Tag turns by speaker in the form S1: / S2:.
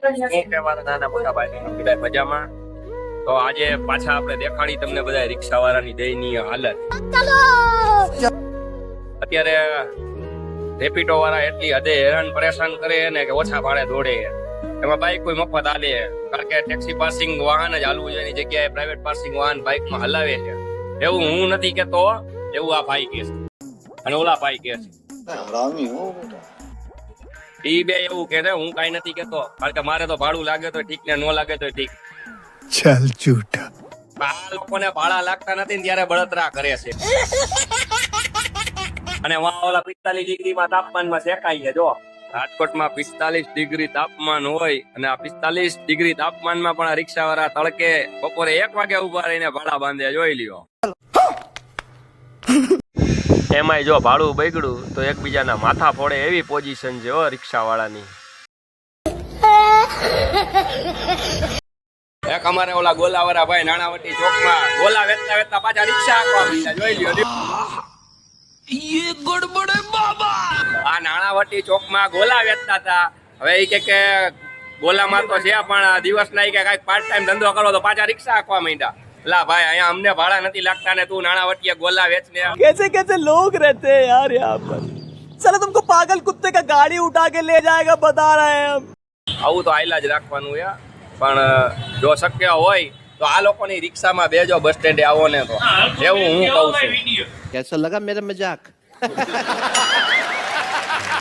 S1: મારા નાના મોટા ભાઈ બધા મજામાં. તો આજે પાછા આપણે દેખાડી તમને બધા રિક્ષા વાળાની દયનીય હાલત. અત્યારે રેપિડો વાળા એટલી હદે હેરાન પરેશાન કરે ને કે ઓછા ભાડે દોડે. એમાં બાઈક કોઈ મફત હાલે, કારણ કે ટેક્સી પાસિંગ વાહન જ હાલવું જોઈએ, એની જગ્યાએ પ્રાઇવેટ પાસિંગ વાહન બાઇકમાં હલાવે છે. એવું હું નથી કેતો, એવું આ ભાઈ કે છે અને ઓલા ભાઈ કે છે. ઈ બે એવું કે છે, હું કઈ નથી કેતો, કારણ કે મારે તો ભાડું લાગે તો ઠીક ને ન લાગે તો ઠીક.
S2: ચાલ જૂઠા.
S1: આ લોકોને ભાડા લાગતા નથી ને ત્યારે બળતરા કરે છે. અને ઓલા 45 ડિગ્રીમાં તાપમાનમાં શેકાય છે. જો રાજકોટમાં 45 ડિગ્રી તાપમાન હોય અને આ 45 ડિગ્રી તાપમાનમાં પણ આ રિક્ષા વાળા તડકે બપોરે 1 વાગે ઉભા રહીને ભાડા બાંધે. જોઈ લ્યો. એમાંય જો ભાડું બગડ્યું તો એકબીજાના માથા ફોડે એવી પોઝિશન છે હો રિક્ષા વાળાની. એક અમારે ઓલા ગોલાવાળા ભાઈ નાણાવટી ચોકમાં ગોલા વેચતા વેચતા પાછા રિક્ષા આપવા માંડ્યા. જોઈ લ્યો. ये गड़बड़ है बाबा. આ નાણાવટી ચોકમાં ગોલા વેચતા હતા. હવે એ કે ગોલામાં તો છે પણ દિવસના કે કઈક પાર્ટ ટાઈમ ધંધો કરો તો પાછા રિક્ષા આપવા માંડ્યા. લા ભાઈ, અહીંયા અમને ભાડા નથી લાગતા ને તું નાણાવટીએ ગોલા વેચ ને.
S3: कैसे कैसे लोग रहते हैं यार यहाँ पर. साला तुमको पागल कुत्ते का गाड़ी उठा के ले जाएगा बता रहे हैं हम.
S1: આવું તો આઈલા જ રાખવાનું યાર. પણ જો શક્ય હોય તો આ લોકોની રિક્ષામાં બેજો, બસ સ્ટેન્ડે આવો ને તો. એવું હું કહું છું.
S2: कैसा लगा मेरा मजाक?